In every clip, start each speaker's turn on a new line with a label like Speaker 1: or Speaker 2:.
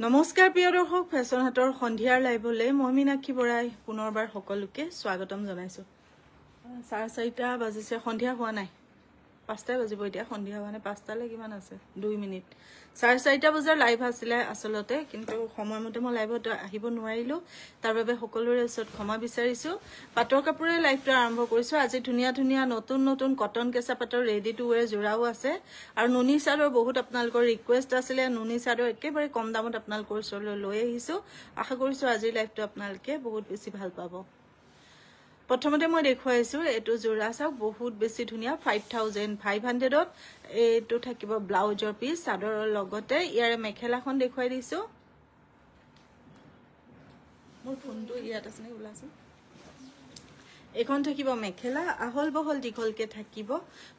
Speaker 1: নমস্কাৰ প্ৰিয় দৰ্শক ফেশ্বন হাটৰ সন্ধিয়াৰ লাইভলৈ মই মীনাক্ষী বৰাই পুনৰবাৰ সকলোকে স্বাগতম জনাইছো 4:30 বাজিছে সন্ধিয়া হোৱা নাই 5টা বাজিব এতিয়া সন্ধিয়া হোৱা নাই 5টালৈ কিমান আছে 2 মিনিট 4:30 বজাৰ লাইভ আছিল আসলতে কিন্তু সময়মতে মই লাইভত আহিব নোৱাৰিলো তাৰ বাবে সকলোৰে ওচৰত ক্ষমা বিচাৰিছো পাটৰ কাপোৰে লাইভটো আৰম্ভ কৰিছো আজি ধুনিয়া ধুনিয়া নতুন নতুন কটন কেঁচা পাটৰ ৰেডি টু ওয়্যাৰ জোৰাও আছে আৰু নুনি চাদৰ বহুত আপোনালোকৰ ৰিকুৱেষ্ট আছিল নুনি চাদৰ একেবাৰে কম দামত আপোনালোকৰ ওচৰলৈ লৈ আহিছো আশা কৰিছো আজি লাইভটো আপোনালোকে বহুত বেছি ভাল পাব প্ৰথমতে মই দেখুৱাইছো এটো জোৰা চাওক বহুত বেছি ধুনিয়া 5500 ত এটো থাকিব ব্লাউজৰ পিস চাদৰৰ লগতে ইয়াৰে মেখেলাখন দেখুৱাই দিছো মোৰ ফোনটো ইয়াত আছে নে ওলাছে এখন থাকিব মেখেলা আহল বহল দীঘলকে থাকিব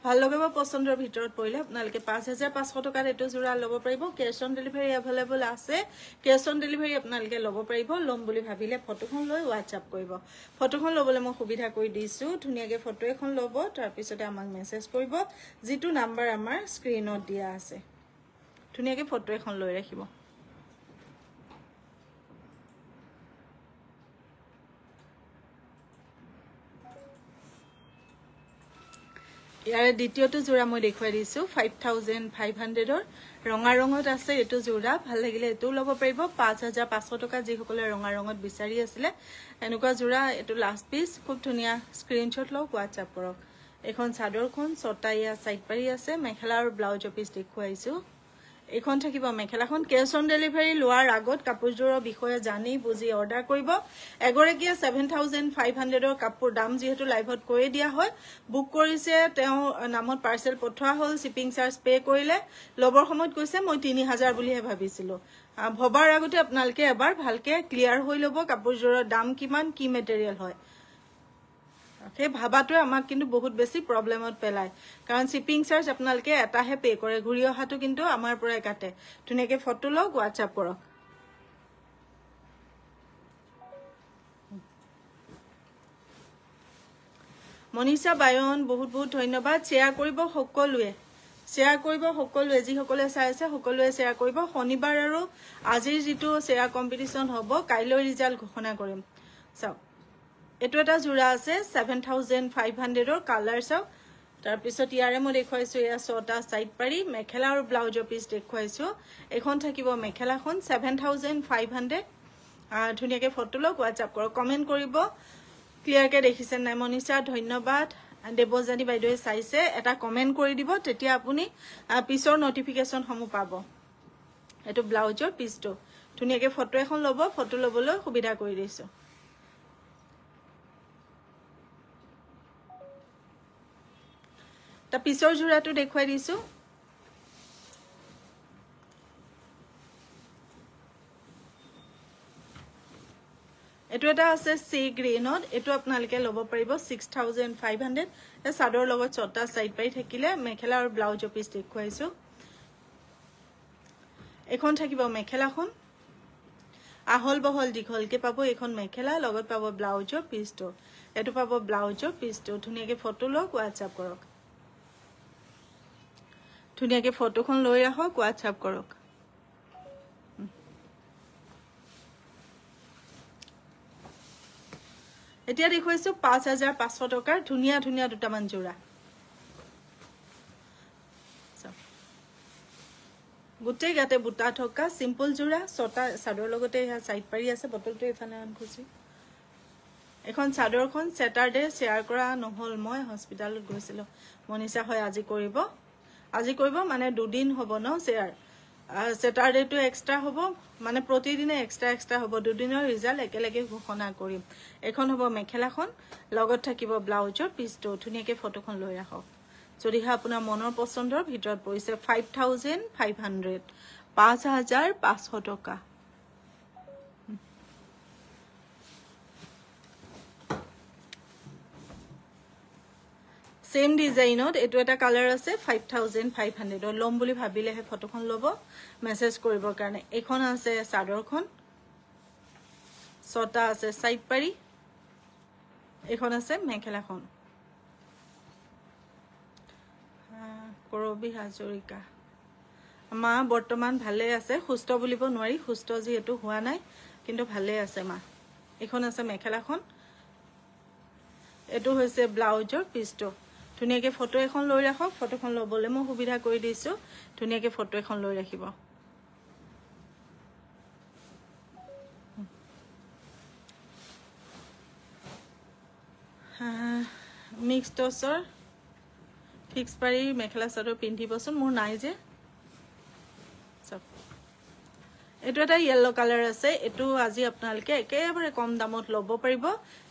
Speaker 1: ভাল লগাব পছন্দৰ ভিতৰত পৰিলে আপোনালোকে 5500 টকাত এটো জোৰা ল'ব পাৰিব কেশ অন ডেলিভাৰী अवेलेबल আছে কেশ অন ডেলিভাৰী আপোনালোকে ল'ব পাৰিব লম বুলি ভাবিলে ফটোখন লৈ WhatsApp কৰিব ফটোখন ল'বলৈ মই সুবিধা কৰি দিছো ধুনিয়াকে ফটো এখন ল'ব তাৰ পিছতে আমাক মেছেজ কৰিব যেটো নাম্বাৰ আমাৰ স্ক্ৰিনত দিয়া আছে ধুনিয়াকে ফটো এখন লৈ ৰাখিব ইয়াৰ দ্বিতীয়টো জোৰা মই দেখুৱাই দিছো 5500 ৰ ৰঙা ৰঙত আছে এটো জোৰা ভাল লাগিলে এটো ল'ব পাৰিব 5500 টকা যি সকলে ৰঙা ৰঙত বিচাৰি আছিল এনেকুৱা জোৰা এটো লাষ্ট পিস খুব ধুনিয়া স্ক্ৰিনশ্বট লওক WhatsApp কৰক এখন চাদৰখন ছটাইয়া সাইড পাৰি আছে মেখেলা আৰু ব্লাউজৰ পিস দেখুৱাইছো এখন থাকিব মেখেলাখন কেশ অন ডেলিভাৰী লোৱাৰ আগত কাপোৰজোৰৰ বিষয়ে জানি বুজি অৰ্ডাৰ কৰিব এগৰাকীয়ে 7500 ৰ কাপোৰ দাম যেহেতু লাইভত কৈ দিয়া হয় বুক কৰিছে তেওঁ নামত পাৰ্সেল পঠোৱা হল শিপিং চাৰ্জ পে কৰিলে লবৰ সময়ত কৈছে মই 3000 বুলিহে ভাবিছিলো ভবাৰ আগতে আপোনালোকে এবাৰ ভালকে ক্লিয়াৰ হৈ লব কাপোৰজোৰৰ দাম কিমান কি মেটেৰিয়েল হয় সেই ভাবাটোৱে আমাক কিন্তু বহুত বেছি প্ৰবলেমত পেলায় কাৰণ শিপিং চাৰ্জ আপোনালোকে এটাহে পে কৰে ঘুৰি অহাটো কিন্তু আমাৰ পৰাই কাটে ধুনিয়াকে ফটো লওক WhatsApp কৰক মনিষা বায়ন বহুত বহুত ধন্যবাদ শেয়াৰ কৰিব সকলোৱে যি সকলে চাই আছে সকলোৱে শেয়াৰ কৰিব শনিবাৰ আৰু আজিৰ যেটো শেয়াৰ কম্পিটিশন হ'ব কাইলৈ ৰিজাল্ট ঘোষণা কৰিম চাওক এটো এটা জোৰা আছে 7500 ৰ কালাৰ চাওক তাৰ পিছত ইয়াৰে মই দেখুৱাইছো এয়া ছটা সাইড পাৰি মেখেলা আৰু ব্লাউজৰ পিস দেখুৱাইছো এখন থাকিব মেখেলাখন 7500 ধুনিয়াকে ফটো লওক WhatsApp কৰক কমেন্ট কৰিব ক্লিয়াৰকে দেখিছেন নাই মনিষা ধন্যবাদ দেবজানী বাইদেৱে চাইছে এটা কমেন্ট কৰি দিব তেতিয়া আপুনি পিছৰ নটিফিকেশন সমূহ পাব এটো ব্লাউজৰ পিসটো ধুনিয়াকে ফটো এখন ল'ব ফটো ল'বলৈ সুবিধা কৰি দিছো তা পিছৰ জোৰাটো দেখুৱাই দিছো এটো এটা আছে সি গ্ৰীনত এটো আপোনালোকে ল'ব পাৰিব 6500 এ সাদৰ লগত ছটা সাইড পাই থাকিলে মেখেলা আৰু ব্লাউজৰ পিস দেখুৱাইছো এখন থাকিব মেখেলাখন আহল বহল দীঘলকে পাব এখন মেখেলা লগত পাব ব্লাউজৰ পিসটো এটো পাব ব্লাউজৰ পিসটো ধুনিয়াকে ফটো লওক WhatsApp কৰক ধুনিয়াকে ফটোখন লৈ ৰাখক WhatsApp কৰক এতিয়া দেখুৱাইছো 5500 টকাৰ ধুনিয়া ধুনিয়া দুটামান জোৰা গুটেই গাতে বুটা থকা সিম্পল জোৰা ছটা চাদৰ লগতে এয়া সাইড পাৰি আছে বটলটো এফালে আন খুচি এখন চাদৰখন স্যাটাৰডে শেয়াৰ কৰা নহল মই হস্পিটালত গৈছিল মনিষা হয় আজি কৰিব মানে দুদিন হ'ব ন শেয়াৰ স্যাটাৰডে টু এক্সট্ৰা হ'ব মানে প্ৰতিদিনে এক্সট্ৰা হ'ব দুদিনৰ ৰিজাল্ট একেলগে ঘোষণা কৰিম এখন হ'ব মেখেলাখন লগত থাকিব ব্লাউজৰ পিসটো ধুনিয়াকে ফটোখন লৈ ৰাখক যদিহে আপোনাৰ মনৰ পছন্দৰ ভিতৰত পৰিছে 5500 টকা সেম ডিজাইনত এটো এটা কালাৰ আছে 5500 লম বুলি ভাবিলেহে ফটোখন ল'ব মেছেজ কৰিবৰ কাৰণে এখন আছে চাদৰখন ছটা আছে সাইড পাৰি এখন আছে মেখেলাখন কৰবি হাজৰিকা মা বৰ্তমান ভালে আছে সুস্থ বুলিব নোৱাৰি সুস্থ যেহেতু হোৱা নাই কিন্তু ভালে আছে মা এখন আছে মেখেলাখন এটো হৈছে ব্লাউজৰ পিছটো ধুনিয়াকে ফটো এখন লৈ ৰাখক ফটোখন লবলৈ মই সুবিধা কৰি দিছো ধুনিয়াকে ফটো এখন লৈ ৰাখিব মিক্স টছৰ ফিক্স পাৰি মেখেলা চাদৰ পিন্ধিবচোন মোৰ নাই যে সব এটো এটা ইয়েলো কালাৰ আছে এটো আজি আপোনালোকে একেবাৰে কম দামত ল'ব পাৰিব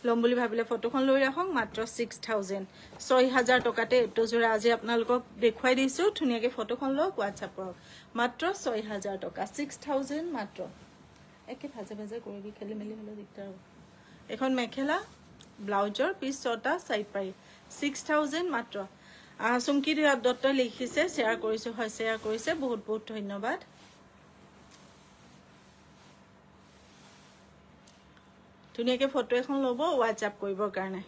Speaker 1: লম বুলি ভাবিলে ফটোখন লৈ ৰাখক মাত্ৰ 6000 6000 টকাতে এটো জোৰা আজি আপোনালোকক দেখুৱাই দিছো ধুনিয়াকে ফটোখন লওক WhatsApp কৰক মাত্ৰ 6000 টকা 6000 মাত্ৰ একে ভাজে ভাজে কৰি দি খেলি মেলি হলে দিগদাৰ এখন মেখেলা ব্লাউজৰ পিছ ছটা সাইড পাৰি 6000 মাত্ৰ চুমকি দত্ত লিখিছে শেয়াৰ কৰিছো হয় শেয়াৰ কৰিছে বহুত বহুত ধন্যবাদ ধুনিয়াকে ফটো এখন ল'ব WhatsApp কৰিবৰ কাৰণে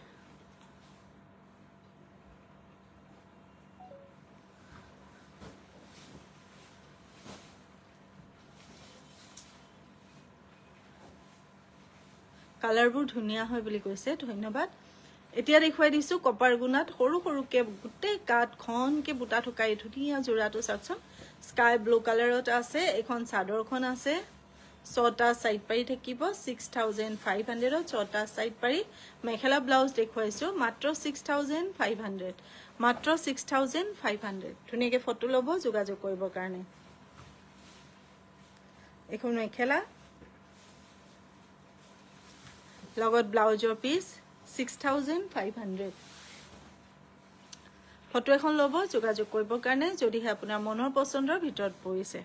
Speaker 1: কালাৰবোৰ ধুনিয়া হয় বুলি কৈছে ধন্যবাদ এতিয়া দেখুৱাই দিছো কপাৰ গুণাত সৰু সৰুকে গুটে কাট খনকে বুটা ঠুকাই ধুনিয়া জোৰাটো চাকচোন স্কাই ব্লু কালাৰত আছে এখন চাদৰখন আছে ছটা সাইড পাৰি থাকিব 6500 ছটা সাইড পাৰি মেখেলা ব্লাউজ দেখুৱাইছো মাত্ৰ 6500 মাত্ৰ 6500 ধুনিয়াকে ফটো ল'ব যোগাযোগ কৰিবৰ কাৰণে এখন মেখেলা লগত ব্লাউজৰ পিস 6500 ফটো এখন ল'ব যোগাযোগ কৰিবৰ কাৰণে যদিহে আপোনাৰ মনৰ পছন্দৰ ভিতৰত পৰিছে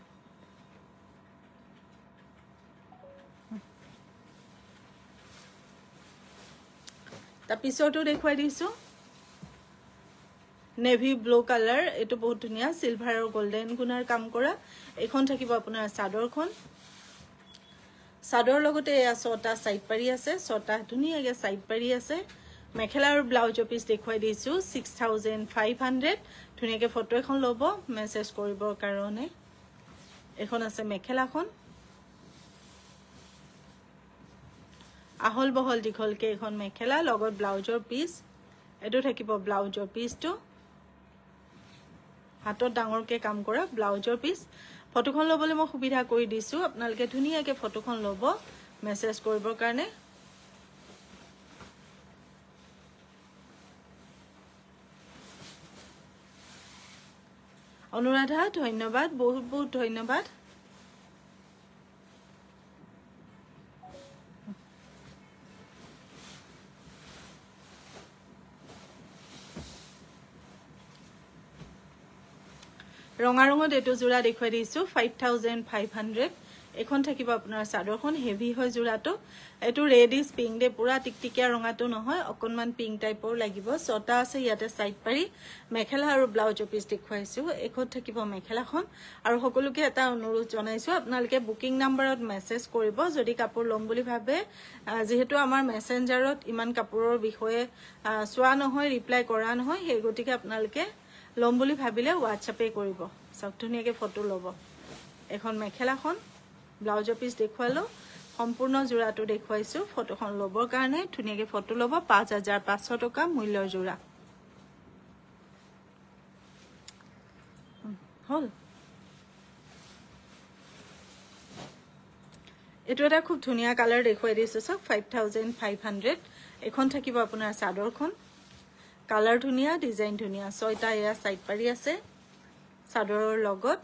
Speaker 1: তা পিছৰটো দেখুৱাই দিছো নেভি ব্লু কালাৰ এটো বহুত ধুনিয়া সিলভাৰ আৰু গোল্ডেন গুণাৰ কাম কৰা এখন থাকিব আপোনাৰ চাদৰখন চাদৰ লগতে এয়া ছটা সাইড পাৰি আছে ছটা ধুনিয়াকে সাইড পাৰি আছে মেখেলা আৰু ব্লাউজৰ পিস দেখুৱাই দিছো 6500 ধুনিয়াকে ফটো এখন ল'ব মেসেজ কৰিবৰ কাৰণে এখন আছে মেখেলাখন আহল বহল দীঘলকে এখন মেখেলা লগত ব্লাউজৰ পিস এটো থাকিব ব্লাউজৰ পিসটো হাতত ডাঙৰকে কাম কৰা ব্লাউজৰ পিস ফটোখন ল'বলৈ মই সুবিধা কৰি দিছো আপোনালোকে ধুনিয়াকে ফটোখন ল'ব মেসেজ কৰিবৰ কাৰণে অনুৰাধা ধন্যবাদ বহুত বহুত ধন্যবাদ ৰঙা ৰঙত এটো জোৰা দেখুৱাই দিছো 5500 এখন থাকিব আপোনাৰ চাদৰখন হেভি হয় জোৰাটো এটো ৰেডিশ পিংক দে পুৰা টিকটিকিয়া ৰঙাটো নহয় অকনমান পিংক টাইপৰ লাগিব ছটা আছে ইয়াতে সাইড পাৰি মেখেলা আৰু ব্লাউজৰ পিস দেখুৱাইছো এখন থাকিব মেখেলাখন আৰু সকলোকে এটা অনুৰোধ জনাইছো আপোনালোকে বুকিং নম্বৰত মেসেজ কৰিব যদি কাপোৰ লম বুলি ভাবে যেহেতু আমাৰ মেসেঞ্জাৰত ইমান কাপোৰৰ বিষয়ে সোৱা নহয় ৰিপ্লাই কৰা নহয় সেই গতিকে আপোনালোকে লম বুলি ভাবিলে WhatsAppে কৰিব সব ধুনিয়াকে ফটো ল'ব এখন মেখেলাখন ব্লাউজৰ পিস দেখুৱালো সম্পূৰ্ণ জোৰাটো দেখুৱাইছো ফটোখন ল'বৰ কাৰণে ধুনিয়াকে ফটো ল'ব 5500 টকা মূল্যৰ জোৰা হল এটো এটা খুব ধুনিয়া কালাৰ দেখুৱাই দিছো সব 5500 এখন থাকিব আপোনাৰ চাদৰখন কালাৰ ধুনিয়া ডিজাইন ধুনিয়া ছয়টা এয়া সাইড পাৰি আছে চাদৰৰ লগত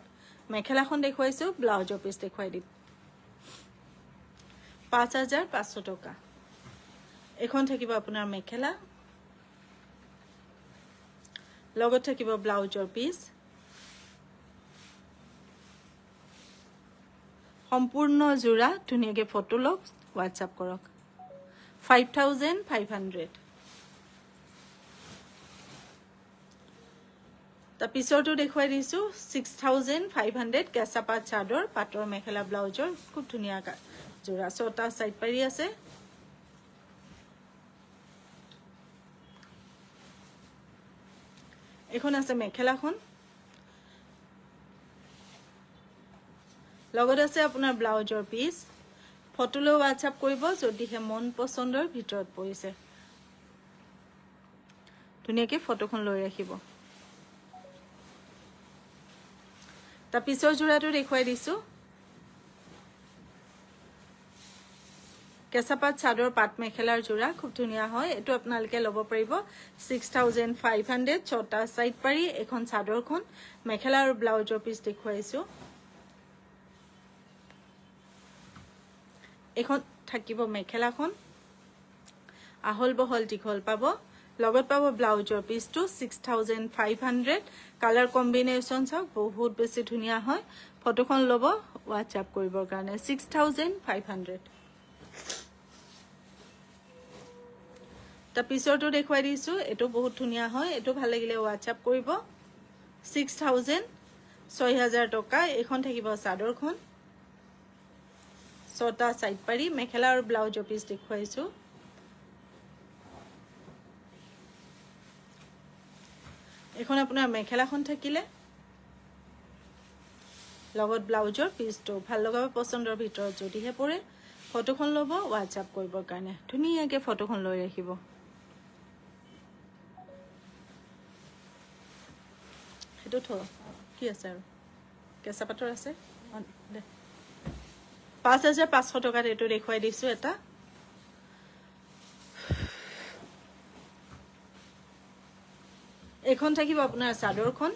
Speaker 1: মেখেলাখন দেখুৱাইছো ব্লাউজৰ পিস দেখুৱাই দিম 5500 টকা এখন থাকিব আপোনাৰ মেখেলা লগত থাকিব ব্লাউজৰ পিস সম্পূৰ্ণ জোৰা ধুনিয়াকে ফটো লওক WhatsApp কৰক 5500 তা পিছৰটো দেখুৱাই দিছো 6500 কেঁচাপাত চাদৰ পাটৰ মেখেলা ব্লাউজৰ খুব ধুনিয়া জোৰা ছটা সাইড পাৰি আছে এখন আছে মেখেলাখন লগত আছে আপোনাৰ ব্লাউজৰ পিস ফটোলৈ WhatsApp কৰিব যদিহে মন পছন্দৰ ভিতৰত পৰিছে ধুনীয়াকৈ ফটোখন লৈ ৰাখিব তা পিছৰ জোৰাটো দেখুৱাই দিছো কেঁচাপাত চাদৰ পাট মেখেলাৰ জোৰা খুব ধুনীয়া হয় এটো আপোনালোকে ল'ব পাৰিব 6500 ছটা সাইড পাৰি এখন চাদৰখন মেখেলা আৰু ব্লাউজৰ পিস দেখুৱাইছো এখন থাকিব মেখেলাখন আহল বহল দীঘল পাব লগত পাব ব্লাউজৰ পিসটো 6500 কালাৰ কম্বিনেশন সব বহুত বেছি ধুনীয়া হয় ফটোখন ল'ব WhatsApp কৰিবৰ কাৰণে 6500 তা পিছৰটো দেখুৱাই দিছো এটো বহুত ধুনীয়া হয় এটো ভাল লাগিলে WhatsApp কৰিব 6000 টকা এখন থাকিব চাদৰখন ছটা সাইড পাৰি মেখেলা আৰু ব্লাউজৰ পিস দেখুৱাইছো এখন আপোনাৰ মেখেলাখন থাকিলে লগত ব্লাউজৰ পিসটো ভাল লগাব পছন্দৰ ভিতৰত যদিহে পৰে ফটোখন ল'ব WhatsApp কৰিবৰ কাৰণে ধুনীয়াকৈ ফটোখন লৈ ৰাখিব হেতু থ কি আছে আৰু কেঁচা পাটৰ আছে 5500 টকাত এটো দেখুৱাই দিছো এটা এখন থাকিব আপোনাৰ চাদৰখন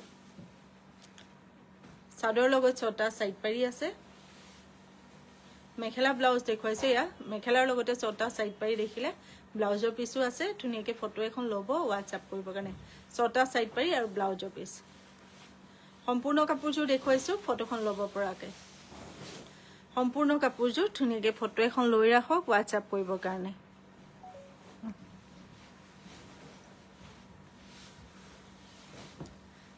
Speaker 1: চাদৰ লগত ছটা সাইড পাৰি আছে মেখেলা ব্লাউজ দেখুৱাইছে ইয়া মেখেলাৰ লগতে ছটা সাইড পাৰি দেখিলে ব্লাউজৰ পিসও আছে ধুনীয়াকৈ ফটো এখন ল'ব WhatsApp কৰিবৰ কাৰণে ছটা সাইড পাৰি আৰু ব্লাউজৰ পিস সম্পূৰ্ণ কাপোৰযোৰ দেখুৱাইছো ফটোখন ল'ব পৰাকৈ সম্পূৰ্ণ কাপোৰযোৰ ধুনীয়াকৈ ফটো এখন লৈ ৰাখক WhatsApp কৰিবৰ কাৰণে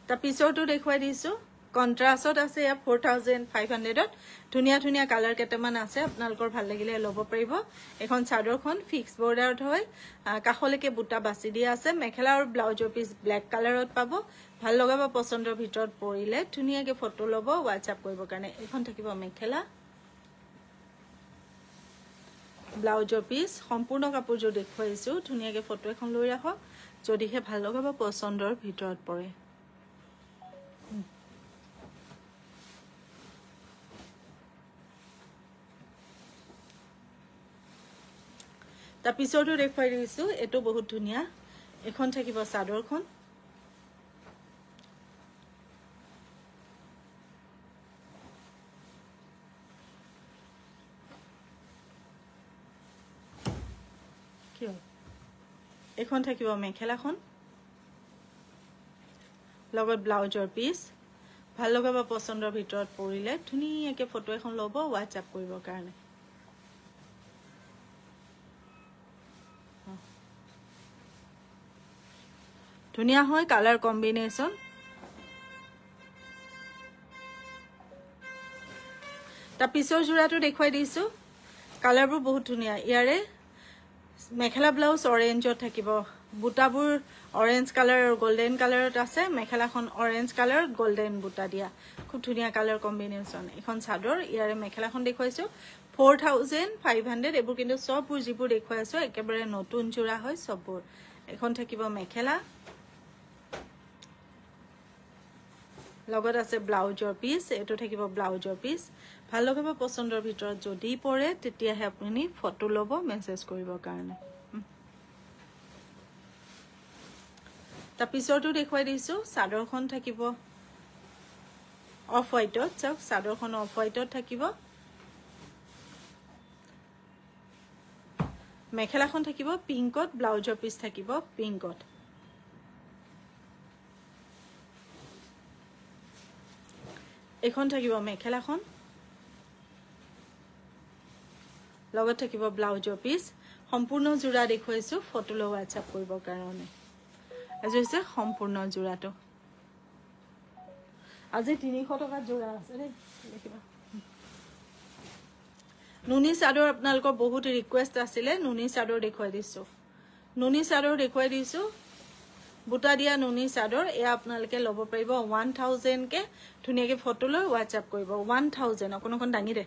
Speaker 1: তা পিছৰটো দেখুৱাই দিছো কন্ট্ৰাস্টত আছে 4500 ত ধুনীয়া ধুনীয়া কালাৰ কেটামান আছে আপোনালোকৰ ভাল লাগিলে ল'ব পাৰিব এখন চাদৰখন ফিক্স বৰ্ডাৰত হয় কাখলৈকে বুটা বাছি দিয়া আছে মেখেলা আৰু ব্লাউজৰ পিস ব্ল্যাক কালাৰত পাব ভাল লগাব পছন্দৰ ভিতৰত পৰিলে ধুনীয়াকৈ ফটো ল'ব WhatsApp কৰিবৰ কাৰণে এখন থাকিব মেখেলা ব্লাউজৰ পিস সম্পূৰ্ণ কাপোৰযোৰ দেখুৱাইছো ধুনীয়াকৈ ফটো এখন লৈ ৰাখক যদিহে ভাল লগাব পছন্দৰ ভিতৰত পৰে তা পিছৰটো দেখুৱাই দিছো এটো বহুত ধুনীয়া এখন থাকিব চাদৰখন কিয় এখন থাকিব মেখেলাখন লগত ব্লাউজৰ পিস ভাল লগাব পছন্দৰ ভিতৰত পৰিলে ধুনীয়াকৈ ফটো এখন ল'ব WhatsApp কৰিবৰ কাৰণে ধুনীয়া হয় কালাৰ কম্বিনেশন তা পিছৰ জোৰাটো দেখুৱাই দিছো কালাৰবোৰ বহুত ধুনীয়া ইয়াৰে মেখেলা ব্লাউজ অৰেঞ্জত থাকিব বুটাবোৰ অৰেঞ্জ কালাৰ আৰু গোল্ডেন কালাৰত আছে মেখেলাখন অৰেঞ্জ কালাৰ গোল্ডেন বুটা দিয়া খুব ধুনীয়া কালাৰ কম্বিনেশন এখন চাদৰ ইয়াৰে মেখেলাখন দেখুৱাইছো 4500 এবোৰ কিন্তু সববোৰ যিবোৰ দেখুৱাইছো একেবাৰে নতুন জোৰা হয় সববোৰ এখন থাকিব মেখেলা লগত আছে ব্লাউজৰ পিস এটো থাকিব ব্লাউজৰ পিস ভাল লগাব পছন্দৰ ভিতৰত যদি পৰে তেতিয়াহে আপুনি ফটো ল'ব মেসেজ কৰিবৰ কাৰণে তা পিছৰটো দেখুৱাই দিছো চাদৰখন থাকিব অফ হোৱাইটত চাওক চাদৰখন অফ হোৱাইটত থাকিব মেখেলাখন থাকিব পিংকত ব্লাউজৰ পিস থাকিব পিংকত এখন থাকিব মেখেলাখন লগত থাকিব ব্লাউজৰ পিস সম্পূৰ্ণ জোৰা দেখুৱাইছো ফটো লৈ WhatsApp কৰিবৰ কাৰণে আজি হৈছে সম্পূৰ্ণ জোৰাটো আজি 300 টকা জোৰা আছে ৰে দেখিবা নুনি চাদৰ আপোনালোকৰ বহুত ৰিকুৱেষ্ট আছিলে নুনি চাদৰ দেখুৱাই দিছো বুটা দিয়া নুনি চাদৰ এয়া আপোনালোকে ল'ব পাৰিব 1000 কে ধুনিয়াকে ফটো লৈ WhatsApp কৰিব 1000 অকন দাঙি দে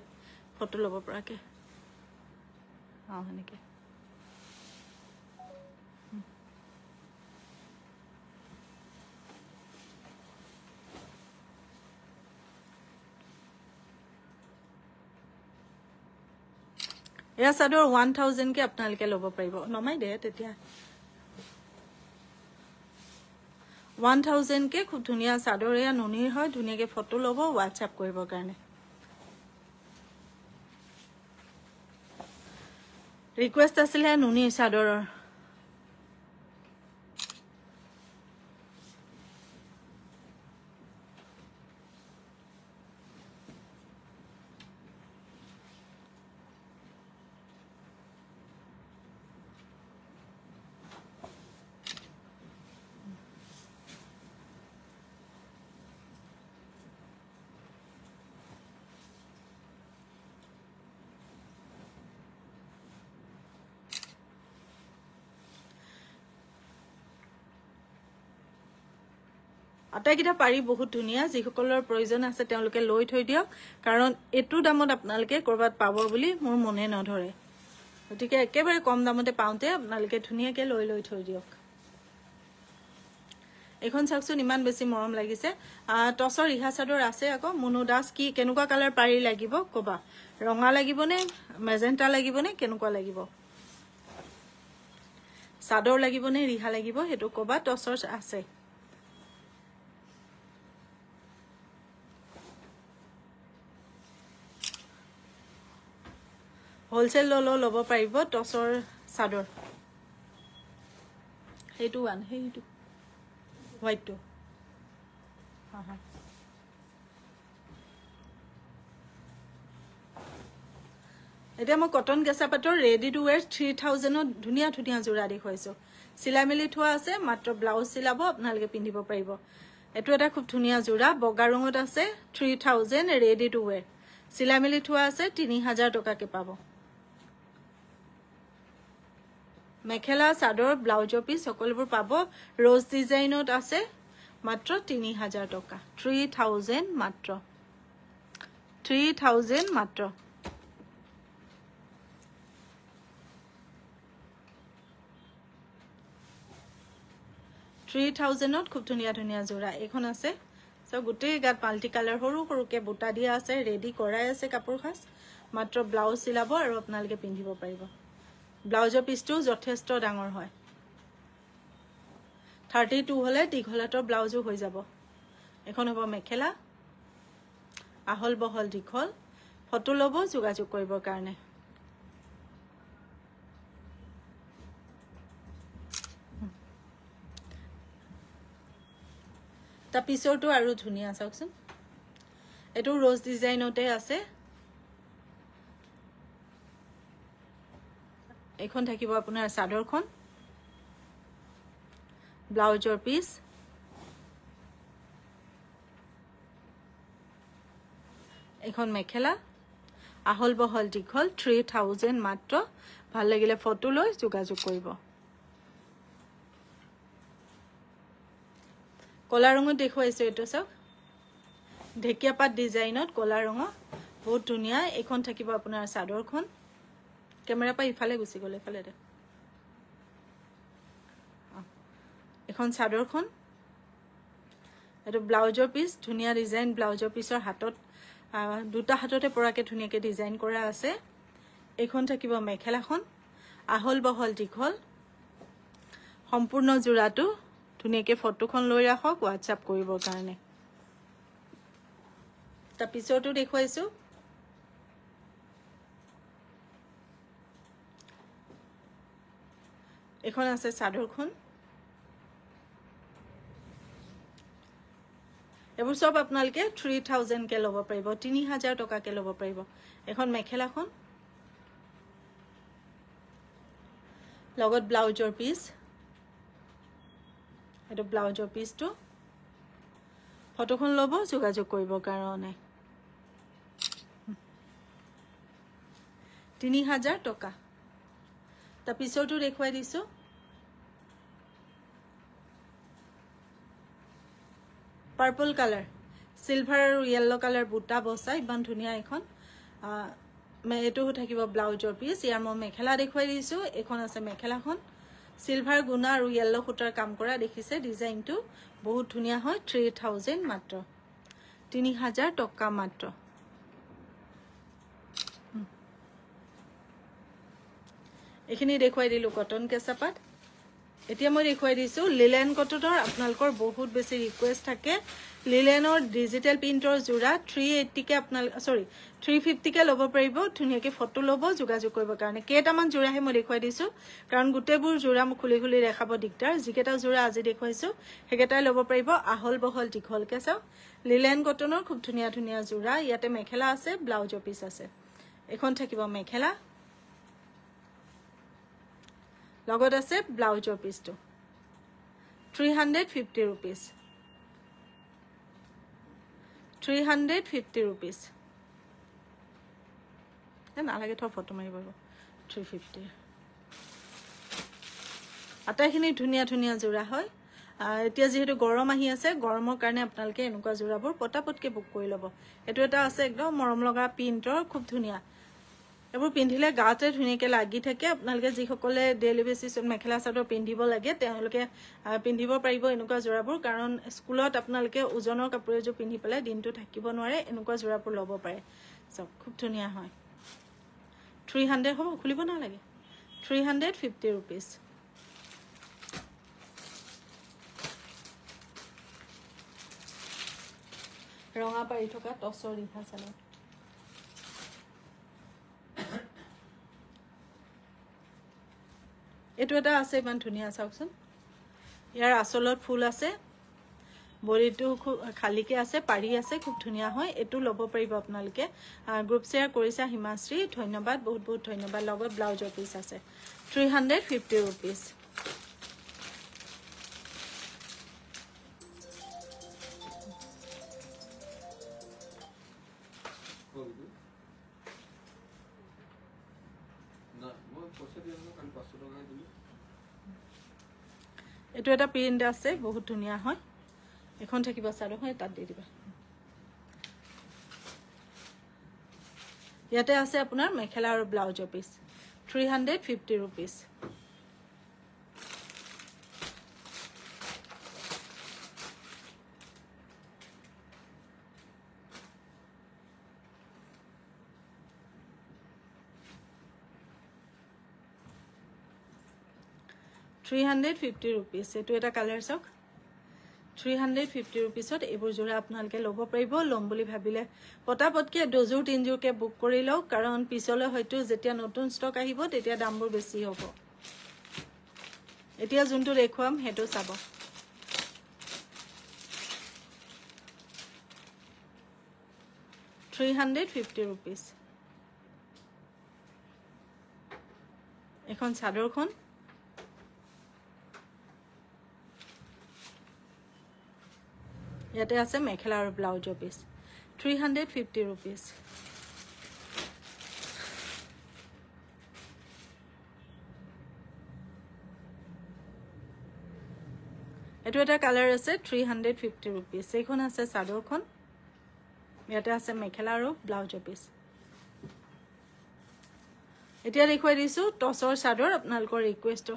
Speaker 1: ফটো ল'ব পৰাকে হনেকে এয়া চাদৰ 1000 কে আপোনালোকে ল'ব পাৰিব নমাই দে তেতিয়া 1000 কে খুব ধুনিয়া চাদৰ এয়া নুনিৰ হয় ধুনিয়াকে ফটো ল'ব WhatsApp কৰিবৰ কাৰণে ৰিকুৱেষ্ট আছিল নুনি চাদৰৰ আটাইকিটা পাৰি বহুত ধুনিয়া যিসকলৰ প্ৰয়োজন আছে তেওঁলোকে লৈ থৈ দিয়ক কাৰণ এটু দামত আপোনালোকে কৰবাত পাব বুলি মোৰ মনে নধৰে গতিকে একেবাৰে কম দামতে পাওঁতে আপোনালোকে ধুনিয়াকে লৈ থৈ দিয়ক এখন চাকচোন ইমান বেছি মৰম লাগিছে টসৰ ৰিহা চাদৰ আছে আকৌ মনু দাস কি কেনেকুৱা কালাৰ পাৰি লাগিব কবা ৰঙা লাগিব নে মেজেন্টা লাগিব নে কেনেকুৱা লাগিব চাদৰ লাগিব নে ৰিহা লাগিব হেতু কবা টসৰ আছে হোলসেল ল'ব পাৰিব টসৰ চাদৰ হেতু ওয়ান হেতু হোয়াইট টু এটা মই কটন গেছা পাটৰ ৰেডি টু ওয়্যাৰ 3000 ধুনিয়া ধুনিয়া জোৰা দেখুৱাইছো সিলাই মেলি থোৱা আছে মাত্ৰ ব্লাউজ সিলাব আপোনালোকে পিন্ধিব পাৰিব এটো এটা খুব ধুনিয়া জোৰা বগা ৰঙত আছে 3000 ৰেডি টু ওয়্যাৰ সিলাই মেলি থোৱা আছে 3000 টকাকে পাব মেখেলা চাদৰ ব্লাউজৰ পিস সকলোবোৰ পাব ৰ'জ ডিজাইনত আছে মাত্ৰ 3000 টকা 3000 মাত্ৰ 3000 মাত্ৰ 3000ত খুব ধুনিয়া ধুনিয়া জোৰা এখন আছে সো গুটেই গাত মাল্টি কালাৰ হৰু হৰুকে বুটা দিয়া আছে ৰেডি কৰাই আছে কাপোৰ খাস মাত্ৰ ব্লাউজ সিলাব আৰু আপোনালোকে পিন্ধিব পাৰিব ব্লাউজৰ পিসটো যথেষ্ট ডাঙৰ হয় 32 হলে দীঘলাতৰ ব্লাউজো হৈ যাব এখন হ'ব মেখেলা আহল বহল দীঘল ফটো ল'ব যোগাযোগ কৰিবৰ কাৰণে তা পিছৰটো আৰু ধুনিয়া চাওকচোন এটো ৰ'জ ডিজাইনতে আছে এখন থাকিব আপোনাৰ চাদৰখন ব্লাউজৰ পিস এখন মেখেলা আহল বহল দীঘল 3000 মাত্ৰ ভাল লাগিলে ফটো লৈ যোগাযোগ কৰিব কলা ৰঙত দেখুৱাইছো এটো চাওক ঢেকিয়া পাত ডিজাইনত কলা ৰঙ বহুত ধুনিয়া এখন থাকিব আপোনাৰ চাদৰখন কেমেৰা পা ইফালে গুছি গলে ফালে দে এখন চাদৰখন এটো ব্লাউজৰ পিস ধুনিয়া ডিজাইন ব্লাউজৰ পিসৰ হাতত দুটা হাততে পৰাকে ধুনিয়াকে ডিজাইন কৰা আছে এখন থাকিব মেখেলাখন আহল বহল দীঘল সম্পূৰ্ণ জোৰাটো ধুনিয়াকে ফটোখন লৈ ৰাখক WhatsApp কৰিবৰ কাৰণে তা পিছৰটো দেখুৱাইছো এখন আছে চাদৰখন এবোৰ সব আপোনালোকে 3000 কে ল'ব পাৰিব 3000 টকা কে ল'ব পাৰিব এখন মেখেলাখন লগত ব্লাউজৰ পিস এটো ব্লাউজৰ পিসটো ফটোখন ল'ব যোগাযোগ কৰিবৰ কাৰণে 3000 টকা তা পিছৰটো দেখুৱাই দিছো পাৰ্পল কালাৰ সিলভাৰ আৰু ইয়েলো কালাৰ বুটা বসা ইমান ধুনিয়া এখন এটো থাকিব ব্লাউজৰ পিস ইয়াৰ মই মেখেলা দেখুৱাই দিছো এখন আছে মেখেলাখন সিলভাৰ গুণা আৰু ইয়েলো সুতাৰ কাম কৰা দেখিছে ডিজাইনটো বহুত ধুনিয়া হয় 3000 মাত্ৰ 3000 টকা মাত্ৰ এখিনি দেখুৱাই দিলো কটন কেঁচাপাত এতিয়া মই দেখুৱাই দিছো লিলেন কটনৰ আপোনালোকৰ বহুত বেছি ৰিকুৱেষ্ট থাকে লিলেনৰ ডিজিটাল প্ৰিন্টৰ জোৰা 380 কে আপোনাল সৰি 350 কে ল'ব পাৰিব ধুনিয়াকে ফটো ল'ব যোগাযোগ কৰিব কাৰণে কেইটামান জোৰাহে মই দেখুৱাই দিছো কাৰণ গুটেবোৰ জোৰা মই খুলি খুলি দেখাব দিগদাৰ যিকেটা জোৰা আজি দেখুৱাইছো হেকেটাই ল'ব পাৰিব আহল বহল দীঘলকে চাও লিলেন কটনৰ খুব ধুনিয়া ধুনিয়া জোৰা ইয়াতে মেখেলা আছে ব্লাউজৰ পিস আছে এখন থাকিব মেখেলা লগত আছে ব্লাউজৰ পিসটো 350 rupees 350 rupees না লাগে থ ফটো মাৰিব 350 আটাইখিনি ধুনিয়া ধুনিয়া জোৰা হয় এতিয়া যেহেতু গৰম আহি আছে গৰমৰ কাৰণে আপোনালোকে এনেকুৱা জোৰাবোৰ পটাপটকে বুক কৰি ল'ব এটো এটা আছে একদম মৰম লগা প্ৰিন্টৰ খুব ধুনিয়া এবোৰ পিন্ধিলে গাতে ধুনিয়াকে লাগি থাকে আপোনালোকে যি সকলে ডেইলি বেসিছত মেখেলা চাদৰ পিন্ধিব লাগে তেওঁলোকে পিন্ধিব পাৰিব এনেকুৱা জোৰাবোৰ কাৰণ স্কুলত আপোনালোকে ওজনৰ কাপোৰ এজো পিন্ধি পেলাই দিনটো থাকিব নোৱাৰে এনেকুৱা জোৰাবোৰ ল'ব পাৰে সব খুব ধুনিয়া হয় 300 হ'ব খুলিব না লাগে 350 rupees ৰঙা পাৰি থকা টছৰ ৰিহা চালে এটো এটা আছে ইমান ধুনিয়া চাওকচোন ইয়াৰ আসলত ফুল আছে বডিটো খালিকে আছে পাৰি আছে খুব ধুনিয়া হয় এটো ল'ব পাৰিব আপোনালোকে গ্ৰুপ শেয়াৰ কৰিছা হিমাশ্ৰী ধন্যবাদ বহুত বহুত ধন্যবাদ লগত ব্লাউজৰ পিস আছে 350 rupees এটো এটা প্ৰিন্ট আছে বহুত ধুনিয়া হয় এখন থাকিব চাৰো হয় তাত দি দিবা ইয়াতে আছে আপোনাৰ মেখেলা আৰু ব্লাউজৰ পিস 350 rupees ₹350 এটো এটা কালাৰ চক 350 rupeesত এবোৰ জোৰা আপোনালোকে ল'ব পাৰিব লম বুলি ভাবিলে পটাপটকে দুজোৰ তিনজোৰকে বুক কৰি লওক কাৰণ পিছলৈ হয়তো যেতিয়া নতুন ষ্টক আহিব তেতিয়া দামবোৰ বেছি হ'ব এতিয়া যোনটো দেখুৱাম হেটো চাব ₹350 এখন চাদৰখন ইয়াতে আছে মেখেলা আৰু ব্লাউজৰ পিস 350 rupees এটো এটা কালাৰ আছে 350 rupees এইখন আছে চাদৰখন ইয়াতে আছে মেখেলা আৰু ব্লাউজৰ পিস এতিয়া দেখুৱাই দিছো টছৰ চাদৰ আপোনালোকৰ ৰিকুৱেষ্ট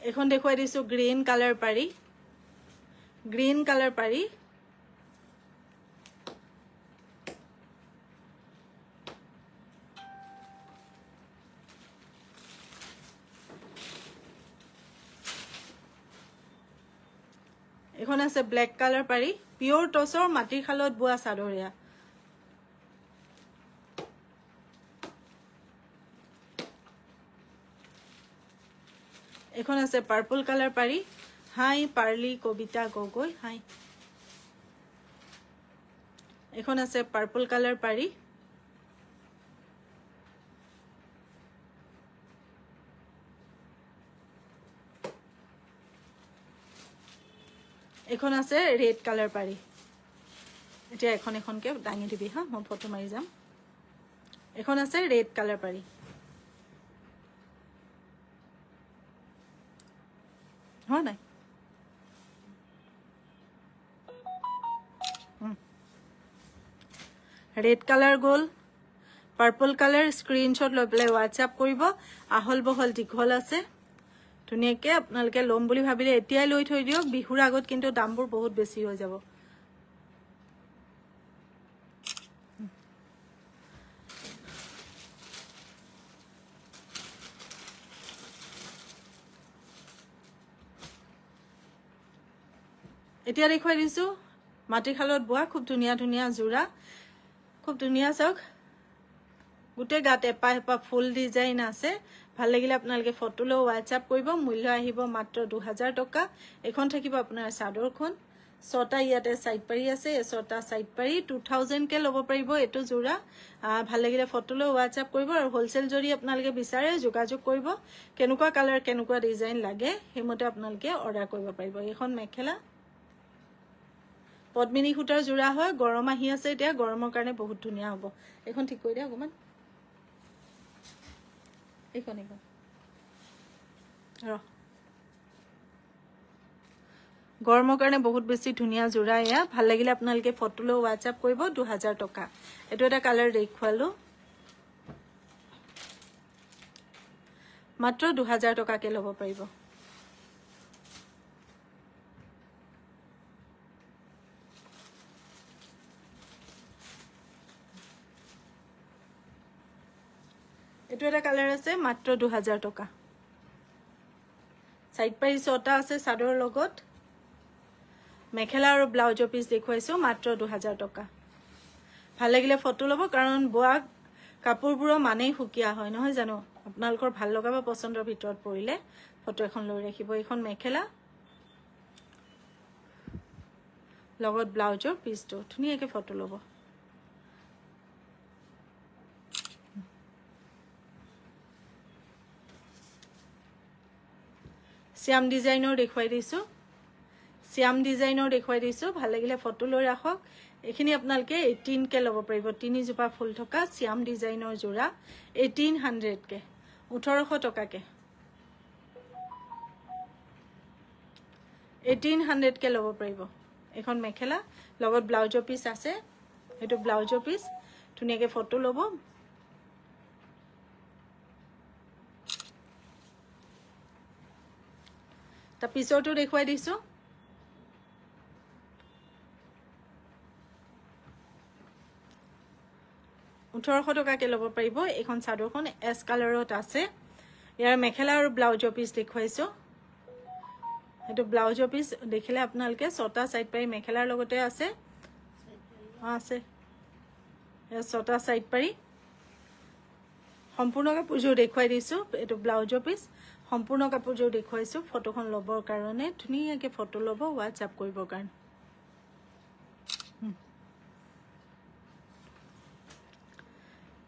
Speaker 1: এখন দেখুৱাই দিছো গ্ৰীন কালাৰ পাৰি গ্ৰীন কালাৰ পাৰি এখন আছে ব্ল্যাক কালাৰ পাৰি পিওৰ টছৰ মাটিৰ খালত বোৱা চাদৰিয়া এখন আছে পাৰ্পল কালাৰ পাৰি হাই পাৰ্লি কবিতা গগৈ হাই এখন আছে পাৰ্পল কালাৰ পাৰি এখন আছে ৰেড কালাৰ পাৰি এতিয়া এখন এখনকে দাঙি দিবি হা মই ফটো মাৰি যাম এখন আছে ৰেড কালাৰ পাৰি হয় নাই ৰেড কালাৰ গ'ল পাৰ্পল কালাৰ স্ক্ৰীনশ্বট লৈ পেলাই হোৱাটছআপ কৰিব আহল বহল দীঘল আছে ধুনীয়াকৈ আপোনালোকে ল'ম বুলি ভাবিলে এতিয়াই লৈ থৈ দিয়ক বিহুৰ আগত কিন্তু দামবোৰ বহুত বেছি হৈ যাব এতিয়া দেখুৱাই দিছো মাটিশালত বোৱা খুব ধুনীয়া ধুনীয়া জোৰা খুব ধুনীয়া চাওক গোটে গাত এপা এপা ফুল ডিজাইন আছে ভাল লাগিলে আপোনালোকে ফটো লৈ হোৱাটছআপ কৰিব মূল্য আহিব মাত্ৰ 2000 টকা এখন থাকিব আপোনাৰ চাদৰখন ছটা ইয়াতে সাইড পাৰি আছে ছটা সাইড পাৰি 2000 কে ল'ব পাৰিব এটো জোৰা ভাল লাগিলে ফটো লৈ হোৱাটছআপ কৰিব আৰু হোলসেল জৰি আপোনালোকে বিচাৰে যোগাযোগ কৰিব কেনেকুৱা কালাৰ কেনেকুৱা ডিজাইন লাগে হেমতে আপোনালোকে অৰ্ডাৰ কৰিব পাৰিব এখন মেখেলা পদ্মিনী সূতাৰ জোৰা হয় গৰম আহি আছে এতিয়া গৰমৰ কাৰণে বহুত ধুনীয়া হ'ব এখন ঠিক কৰি দিয়া অকমান এখন গৰমৰ কাৰণে বহুত বেছি ধুনীয়া জোৰা এয়া ভাল লাগিলে আপোনালোকে ফটো লৈ হোৱাটছআপ কৰিব 2000 টকা এটো এটা কালাৰ দেখুৱালো মাত্ৰ 2000 টকাকে ল'ব পাৰিব এটো এটা কালাৰ আছে মাত্ৰ 2000 টকা সাইড পাৰি ছটা আছে সাদৰ লগত মেখেলা আৰু ব্লাউজৰ পিস দেখুৱাইছো মাত্ৰ 2000 টকা ভাল লাগিলে ফটো ল'ব কাৰণ বোৱা কাপোৰবোৰৰ মানেই হুকিয়া হয় নহয় জানো আপোনালোকৰ ভাল লগা বা পছন্দৰ ভিতৰত পৰিলে ফটো এখন লৈ ৰাখিব এখন মেখেলা লগত ব্লাউজৰ পিসটো ধুনীয়াকৈ ফটো ল'ব শ্যাম ডিজাইনৰ দেখুৱাই দিছো শ্যাম ডিজাইনৰ দেখুৱাই দিছো ভাল লাগিলে ফটো লৈ ৰাখক এখিনি আপোনালোকে 18 কে ল'ব পাৰিব তিনি জোপা ফুল থকা শ্যাম ডিজাইনৰ জোৰা 1800 কে 1800 টকাকে 1800 কে ল'ব পাৰিব এখন মেখেলা লগত ব্লাউজৰ পিস আছে এটো ব্লাউজৰ পিস ধুনীয়াকৈ ফটো ল'ব তা পিছৰটো দেখুৱাই দিছো 1800 টকাকে ল'ব পাৰিব এখন চাদৰখন এস কালাৰত আছে ইয়াৰ মেখেলা আৰু ব্লাউজৰ পিস দেখুৱাইছো এটো ব্লাউজৰ পিস দেখিলে আপোনালোকে ছটা সাইড পাৰি মেখেলাৰ লগতে আছে আছে এ ছটা সাইড পাৰি সম্পূৰ্ণ কাপোৰযোৰ দেখুৱাই দিছো এটো ব্লাউজৰ পিস সম্পূৰ্ণ কাপোৰযোৰ দেখুৱাইছো ফটোখন ল'বৰ কাৰণে ধুনীয়াকৈ ফটো ল'ব হোৱাটছআপ কৰিবৰ কাৰণে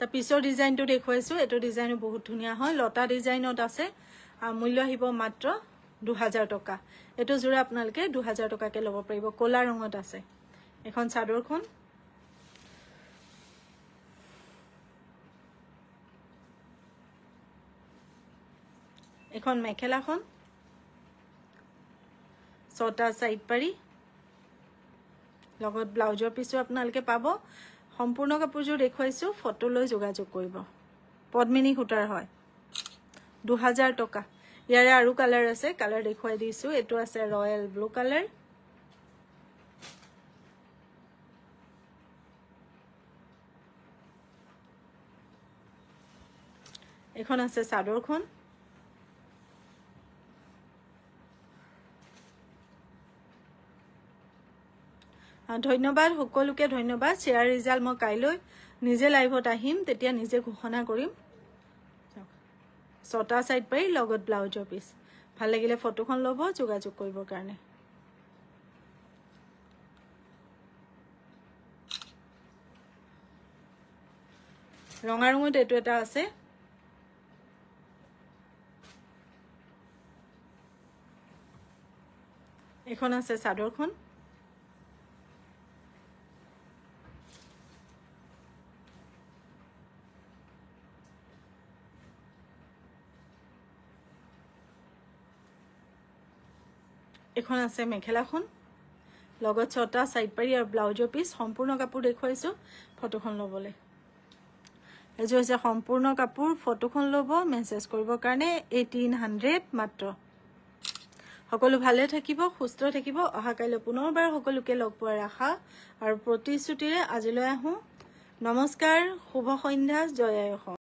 Speaker 1: তা পিছৰ ডিজাইনটো দেখুৱাইছো এটো ডিজাইনো বহুত ধুনীয়া হয় লতা ডিজাইনত আছে মূল্য আহিব মাত্ৰ 2000 টকা এটো জোৰা আপোনালোকে 2000 টকাকে ল'ব পাৰিব কোলা ৰঙত আছে এখন চাদৰখন এখন মেখেলাখন ছটা সাইড পাৰি লগত ব্লাউজৰ পিসো আপোনালোকে পাব সম্পূৰ্ণ কাপোৰযোৰ দেখুৱাইছো ফটো লৈ যোগাযোগ কৰিব পদ্মিনী সূতাৰ হয় 2000 টকা ইয়াৰে আৰু কালাৰ আছে কালাৰ দেখুৱাই দিছো এটো আছে ৰয়েল ব্লু কালাৰ এখন আছে চাদৰখন ধন্যবাদ সকলোকে ধন্যবাদ শেয়াৰ ৰিজাল্ট মই কাইলৈ নিজে লাইভত আহিম তেতিয়া নিজে ঘোষণা কৰিম ছটা সাইড পাৰি লগত ব্লাউজৰ পিস ভাল লাগিলে ফটোখন ল'ব যোগাযোগ কৰিবৰ কাৰণে ৰঙা ৰঙত এটো এটা আছে এখন আছে চাদৰখন এখন আছে মেখেলাখন লগত 6টা সাইড পাৰি আৰু ব্লাউজৰ পিস সম্পূৰ্ণ কাপোৰ দেখুৱাইছো ফটোখন লবলৈ এজো হৈছে সম্পূৰ্ণ কাপোৰ ফটোখন লব মেসেজ কৰিব কাৰণে 1800 মাত্ৰ সকলো ভালে থাকিব সুস্থ থাকিব অহা কাইলৈ পুনৰবাৰ সকলোকে লগ পোৱাৰ আশা আৰু প্ৰতিশ্ৰুতিৰে আজিলৈ আহো নমস্কাৰ শুভ সন্ধ্যা জয় আই অসম